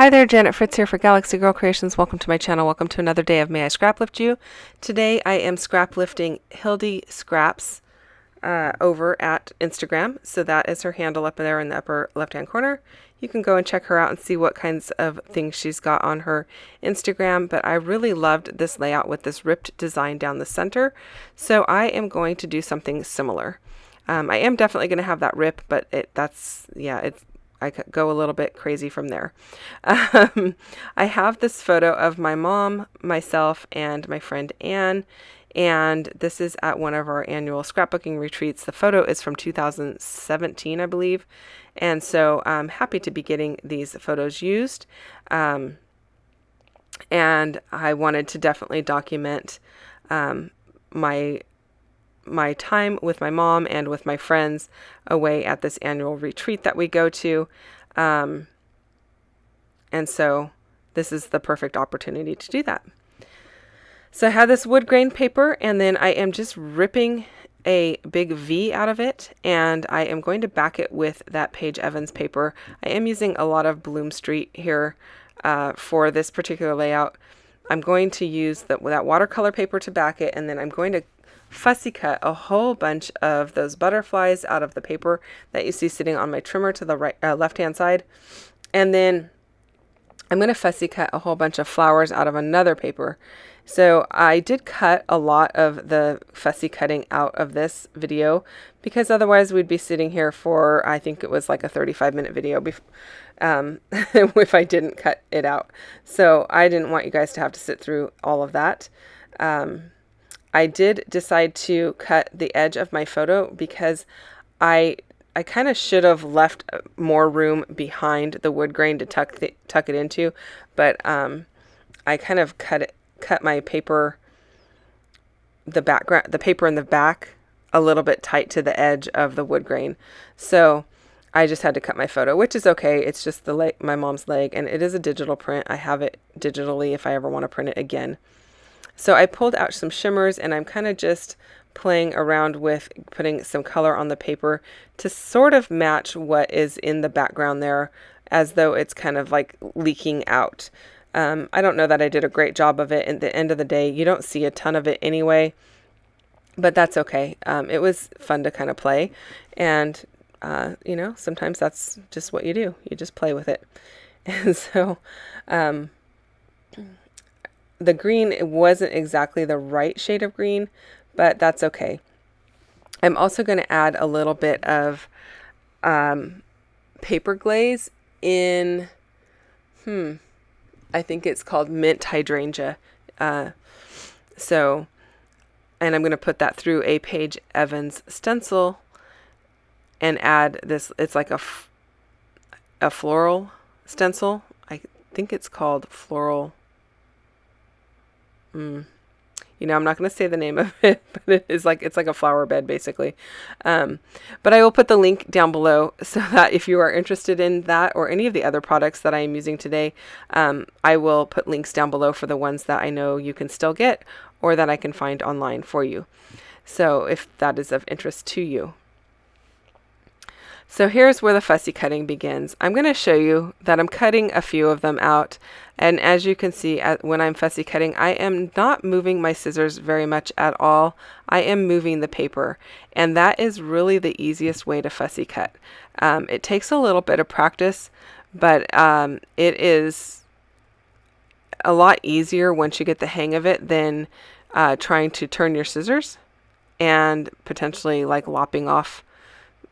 Hi there, Janet Fritz here for Galaxy Girl Creations. Welcome to my channel. Welcome to another day of May I Scraplift You. Today I am scraplifting Hildy Scraps over at Instagram. So that is her handle up there in the upper left-hand corner. You can go and check her out and see what kinds of things she's got on her Instagram. But I really loved this layout with this ripped design down the center. So I am going to do something similar. I am definitely going to have that rip, but I could go a little bit crazy from there. I have this photo of my mom, myself, and my friend Anne, and this is at one of our annual scrapbooking retreats. The photo is from 2017, I believe, and so I'm happy to be getting these photos used. And I wanted to definitely document my time with my mom and with my friends away at this annual retreat that we go to. And so this is the perfect opportunity to do that. So I have this wood grain paper, and then I am just ripping a big V out of it, and I am going to back it with that Paige Evans paper. I am using a lot of Bloom Street here for this particular layout. I'm going to use that watercolor paper to back it, and then I'm going to fussy cut a whole bunch of those butterflies out of the paper that you see sitting on my trimmer to the left hand side, and then I'm going to fussy cut a whole bunch of flowers out of another paper. So I did cut a lot of the fussy cutting out of this video because otherwise we'd be sitting here for, I think it was like a 35-minute video if I didn't cut it out. So I didn't want you guys to have to sit through all of that. I did decide to cut the edge of my photo because I kind of should have left more room behind the wood grain to tuck it into, but I kind of cut my paper, the paper in the back a little bit tight to the edge of the wood grain. So I just had to cut my photo, which is okay. It's just my mom's leg, and it is a digital print. I have it digitally if I ever want to print it again. So I pulled out some shimmers, and I'm kind of just playing around with putting some color on the paper to sort of match what is in the background there, as though it's kind of like leaking out. I don't know that I did a great job of it. At the end of the day, you don't see a ton of it anyway, but that's okay. It was fun to kind of play, and sometimes that's just what you do. You just play with it. And so the green, it wasn't exactly the right shade of green, but that's okay. I'm also going to add a little bit of paper glaze in, I think it's called mint hydrangea. And I'm going to put that through a Paige Evans stencil and add this. It's like a floral stencil. I think it's called floral. I'm not going to say the name of it, but it's like a flower bed basically. But I will put the link down below so that if you are interested in that or any of the other products that I am using today, I will put links down below for the ones that I know you can still get or that I can find online for you. So if that is of interest to you. So here's where the fussy cutting begins. I'm going to show you that I'm cutting a few of them out. And as you can see, when I'm fussy cutting, I am not moving my scissors very much at all. I am moving the paper. And that is really the easiest way to fussy cut. It takes a little bit of practice, but it is a lot easier once you get the hang of it than trying to turn your scissors and potentially like lopping off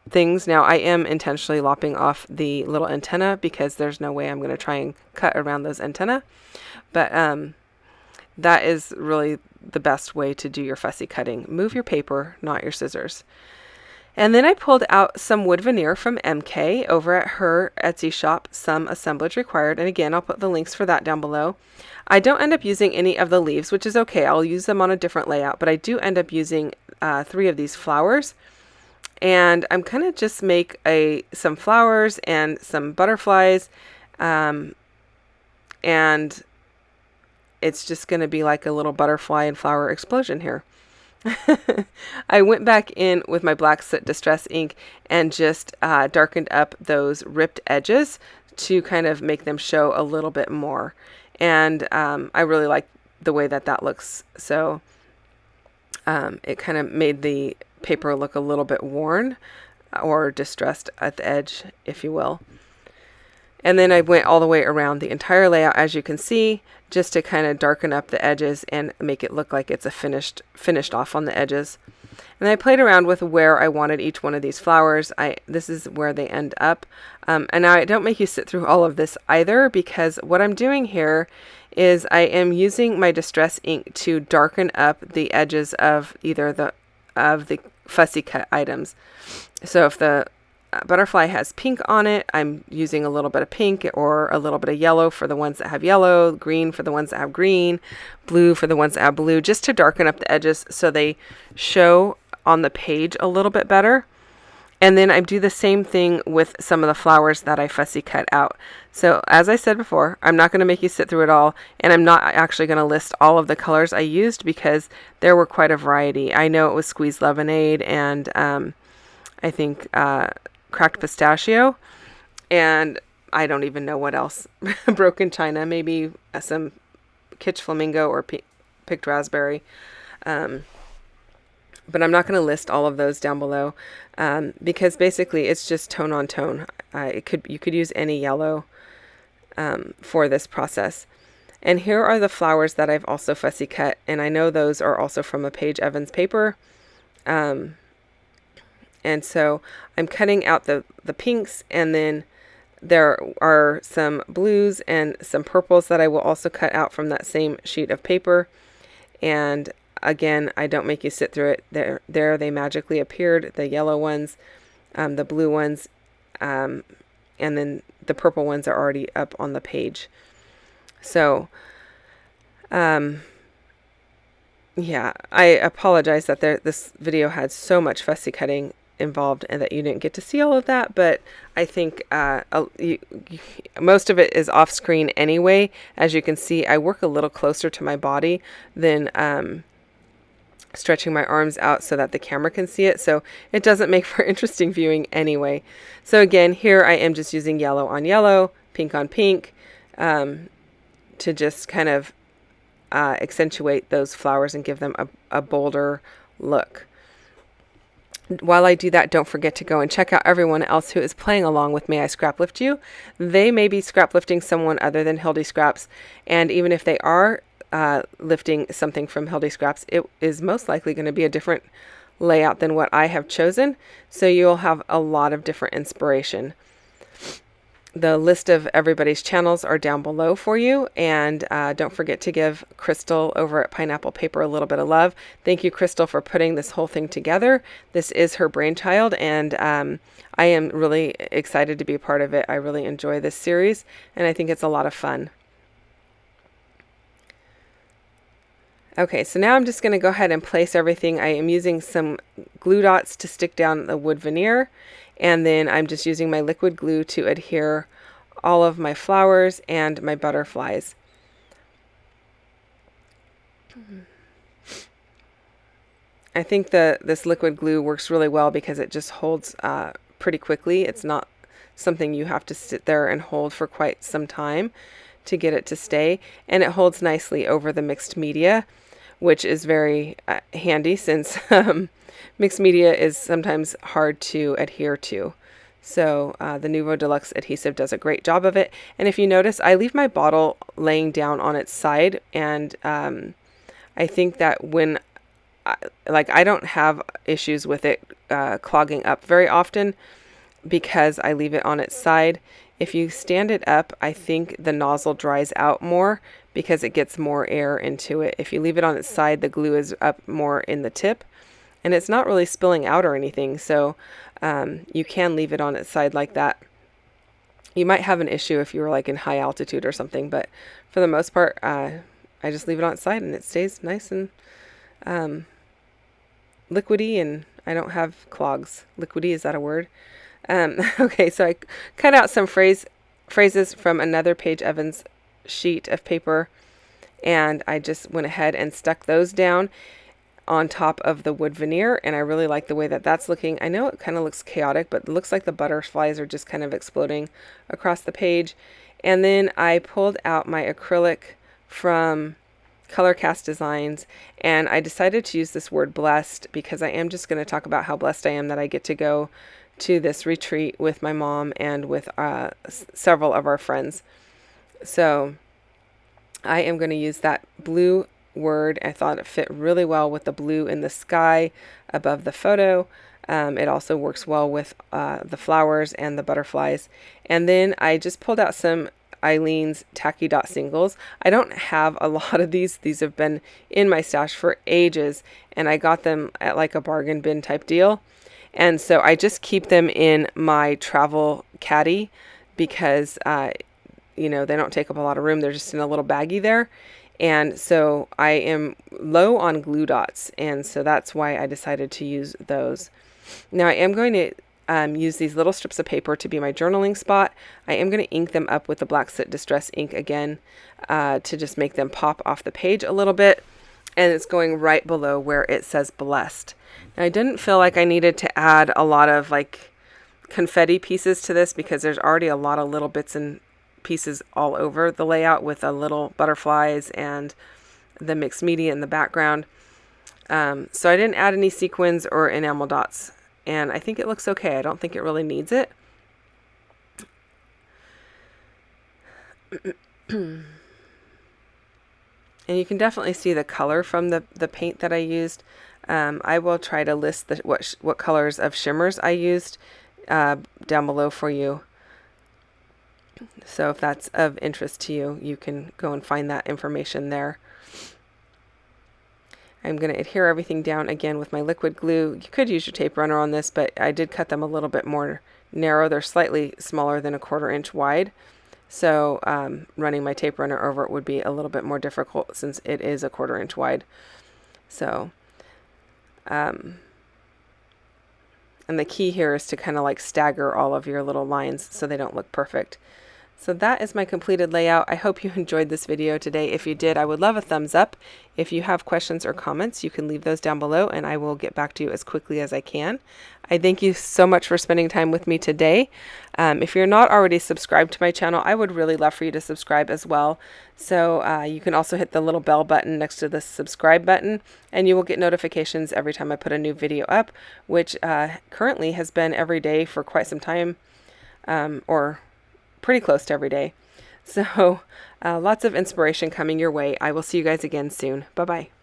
things. Now I am intentionally lopping off the little antenna because there's no way I'm going to try and cut around those antenna, but that is really the best way to do your fussy cutting. Move your paper, not your scissors. And then I pulled out some wood veneer from MK over at her Etsy shop, some assemblage required, and again I'll put the links for that down below. I don't end up using any of the leaves, which is okay. I'll use them on a different layout, but I do end up using 3 of these flowers. And I'm going to just make some flowers and some butterflies. And it's just going to be like a little butterfly and flower explosion here. I went back in with my black soot distress ink and just darkened up those ripped edges to kind of make them show a little bit more. And I really like the way that that looks. So it kind of made the paper look a little bit worn or distressed at the edge, if you will. And then I went all the way around the entire layout, as you can see, just to kind of darken up the edges and make it look like it's a finished off on the edges. And I played around with where I wanted each one of these flowers. This is where they end up. And now I don't make you sit through all of this either, because what I'm doing here is I am using my distress ink to darken up the edges of either the fussy cut items. So if the butterfly has pink on it, I'm using a little bit of pink or a little bit of yellow for the ones that have yellow, green for the ones that have green, blue for the ones that have blue, just to darken up the edges so they show on the page a little bit better. And then I do the same thing with some of the flowers that I fussy cut out. So as I said before, I'm not going to make you sit through it all, and I'm not actually going to list all of the colors I used because there were quite a variety. I know it was squeezed lemonade and I think cracked pistachio, and I don't even know what else. Broken china, maybe some kitsch flamingo or picked raspberry. But I'm not going to list all of those down below because basically it's just tone on tone. You could use any yellow for this process. And here are the flowers that I've also fussy cut, and I know those are also from a Paige Evans paper. And so I'm cutting out the pinks, and then there are some blues and some purples that I will also cut out from that same sheet of paper. And again, I don't make you sit through it. There they magically appeared, the yellow ones, the blue ones, and then the purple ones are already up on the page. So, yeah, I apologize that this video had so much fussy cutting involved and that you didn't get to see all of that, but I think most of it is off screen anyway. As you can see, I work a little closer to my body than stretching my arms out so that the camera can see it, so it doesn't make for interesting viewing anyway. So again, here I am just using yellow on yellow, pink on pink, to just kind of accentuate those flowers and give them a bolder look. While I do that, don't forget to go and check out everyone else who is playing along with May I Scraplift You. They may be scraplifting someone other than Hildy Scraps, and even if they are lifting something from Hildy Scraps, it is most likely going to be a different layout than what I have chosen, so you'll have a lot of different inspiration. The list of everybody's channels are down below for you, and don't forget to give Crystal over at Pineapple Paper a little bit of love. Thank you, Crystal, for putting this whole thing together. This is her brainchild, and I am really excited to be a part of it. I really enjoy this series, and I think it's a lot of fun. Okay, so now I'm just going to go ahead and place everything. I am using some glue dots to stick down the wood veneer, and then I'm just using my liquid glue to adhere all of my flowers and my butterflies. I think this liquid glue works really well because it just holds pretty quickly. It's not something you have to sit there and hold for quite some time to get it to stay, and it holds nicely over the mixed media, which is very handy since mixed media is sometimes hard to adhere to. So the Nuvo Deluxe adhesive does a great job of it. And if you notice, I leave my bottle laying down on its side, and I think that when I don't have issues with it clogging up very often because I leave it on its side. If you stand it up, I think the nozzle dries out more because it gets more air into it. If you leave it on its side, the glue is up more in the tip, and it's not really spilling out or anything, so you can leave it on its side like that. You might have an issue if you were like in high altitude or something, but for the most part, I just leave it on its side and it stays nice and liquidy, and I don't have clogs. Liquidy, is that a word? Okay, so I cut out some phrases from another Paige Evans sheet of paper, and I just went ahead and stuck those down on top of the wood veneer, and I really like the way that that's looking. I know it kind of looks chaotic, but it looks like the butterflies are just kind of exploding across the page. And then I pulled out my acrylic from Color Cast Designs, and I decided to use this word blessed because I am just going to talk about how blessed I am that I get to go to this retreat with my mom and with several of our friends. So I am going to use that blue word. I thought it fit really well with the blue in the sky above the photo. It also works well with the flowers and the butterflies. And then I just pulled out some Eileen's Tacky Dot singles. I don't have a lot of these. These have been in my stash for ages, and I got them at like a bargain bin type deal. And so I just keep them in my travel caddy because they don't take up a lot of room. They're just in a little baggie there. And so I am low on glue dots, and so that's why I decided to use those. Now I am going to use these little strips of paper to be my journaling spot. I am going to ink them up with the Black Soot Distress ink again to just make them pop off the page a little bit. And it's going right below where it says blessed. Now I didn't feel like I needed to add a lot of like confetti pieces to this because there's already a lot of little bits and pieces all over the layout with a little butterflies and the mixed media in the background. So I didn't add any sequins or enamel dots, and I think it looks okay. I don't think it really needs it. And you can definitely see the color from the paint that I used. I will try to list what colors of shimmers I used down below for you. So if that's of interest to you, you can go and find that information there. I'm going to adhere everything down again with my liquid glue. You could use your tape runner on this, but I did cut them a little bit more narrow. They're slightly smaller than 1/4 inch wide. So running my tape runner over it would be a little bit more difficult since it is 1/4 inch wide. So, and the key here is to kind of like stagger all of your little lines so they don't look perfect. So that is my completed layout. I hope you enjoyed this video today. If you did, I would love a thumbs up. If you have questions or comments, you can leave those down below and I will get back to you as quickly as I can. I thank you so much for spending time with me today. If you're not already subscribed to my channel, I would really love for you to subscribe as well. So you can also hit the little bell button next to the subscribe button and you will get notifications every time I put a new video up, which currently has been every day for quite some time, or pretty close to every day. So lots of inspiration coming your way. I will see you guys again soon. Bye-bye.